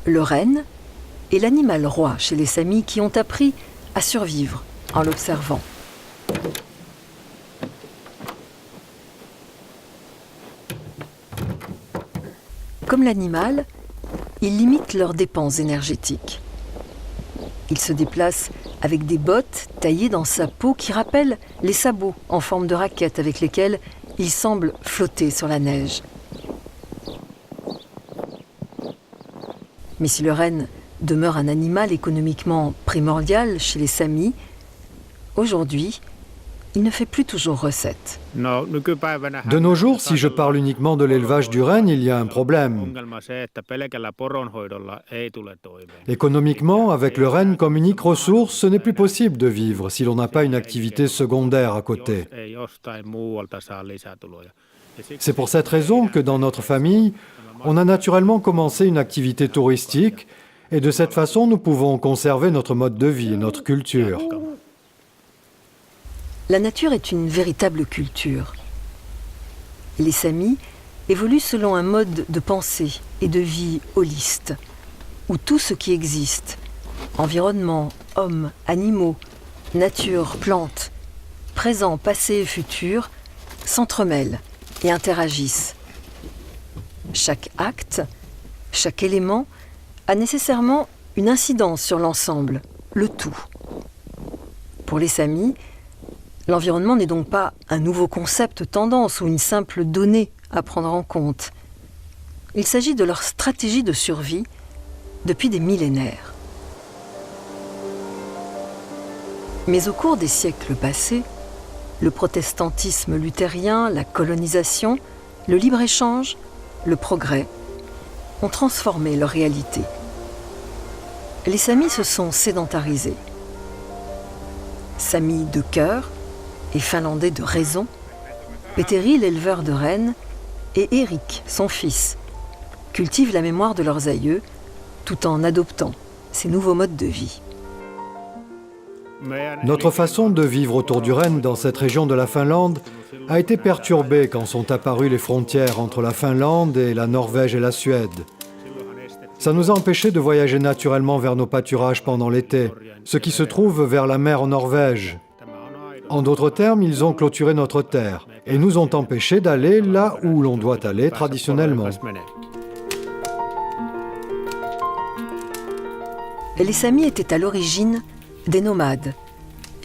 Le renne est l'animal roi chez les Samis qui ont appris à survivre en l'observant. Comme l'animal, ils limitent leurs dépenses énergétiques. Ils se déplacent avec des bottes taillées dans sa peau qui rappellent les sabots en forme de raquettes avec lesquels ils semblent flotter sur la neige. Mais si le renne demeure un animal économiquement primordial chez les Samis, aujourd'hui, il ne fait plus toujours recette. De nos jours, si je parle uniquement de l'élevage du renne, il y a un problème. Économiquement, avec le renne comme unique ressource, ce n'est plus possible de vivre si l'on n'a pas une activité secondaire à côté. C'est pour cette raison que dans notre famille, on a naturellement commencé une activité touristique et de cette façon, nous pouvons conserver notre mode de vie et notre culture. La nature est une véritable culture. Les Samis évoluent selon un mode de pensée et de vie holiste, où tout ce qui existe, environnement, hommes, animaux, nature, plantes, présent, passé et futur, s'entremêlent et interagissent. Chaque acte, chaque élément a nécessairement une incidence sur l'ensemble, le tout. Pour les Samis, l'environnement n'est donc pas un nouveau concept tendance ou une simple donnée à prendre en compte. Il s'agit de leur stratégie de survie depuis des millénaires. Mais au cours des siècles passés, le protestantisme luthérien, la colonisation, le libre-échange, le progrès ont transformé leur réalité. Les Samis se sont sédentarisés. Samis de cœur et finlandais de raison, Petteri, l'éleveur de rennes, et Eric, son fils, cultivent la mémoire de leurs aïeux tout en adoptant ces nouveaux modes de vie. Notre façon de vivre autour du renne dans cette région de la Finlande a été perturbée quand sont apparues les frontières entre la Finlande et la Norvège et la Suède. Ça nous a empêchés de voyager naturellement vers nos pâturages pendant l'été, ce qui se trouve vers la mer en Norvège. En d'autres termes, ils ont clôturé notre terre et nous ont empêchés d'aller là où l'on doit aller traditionnellement. Les Samis étaient à l'origine des nomades,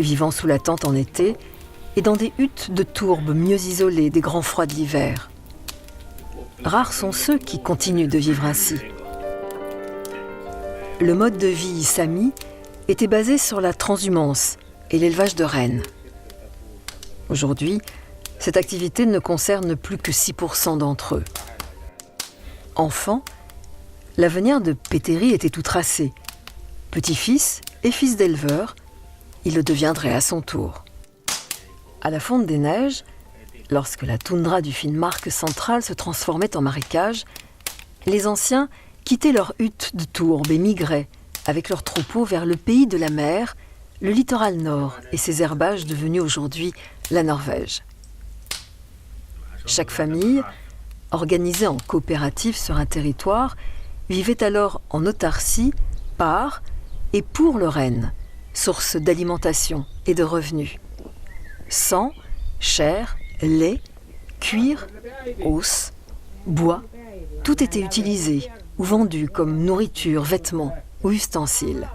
vivant sous la tente en été et dans des huttes de tourbe mieux isolées des grands froids de l'hiver. Rares sont ceux qui continuent de vivre ainsi. Le mode de vie Sami était basé sur la transhumance et l'élevage de rennes. Aujourd'hui, cette activité ne concerne plus que 6% d'entre eux. Enfant, l'avenir de Petteri était tout tracé. Petit-fils et fils d'éleveur, il le deviendrait à son tour. À la fonte des neiges, lorsque la toundra du Finnmark central se transformait en marécage, les anciens quittaient leurs huttes de tourbe et migraient avec leurs troupeaux vers le pays de la mer, le littoral nord et ses herbages devenus aujourd'hui la Norvège. Chaque famille, organisée en coopérative sur un territoire, vivait alors en autarcie par et pour le renne, source d'alimentation et de revenus. Sang, chair, lait, cuir, os, bois, tout était utilisé ou vendu comme nourriture, vêtements ou ustensiles.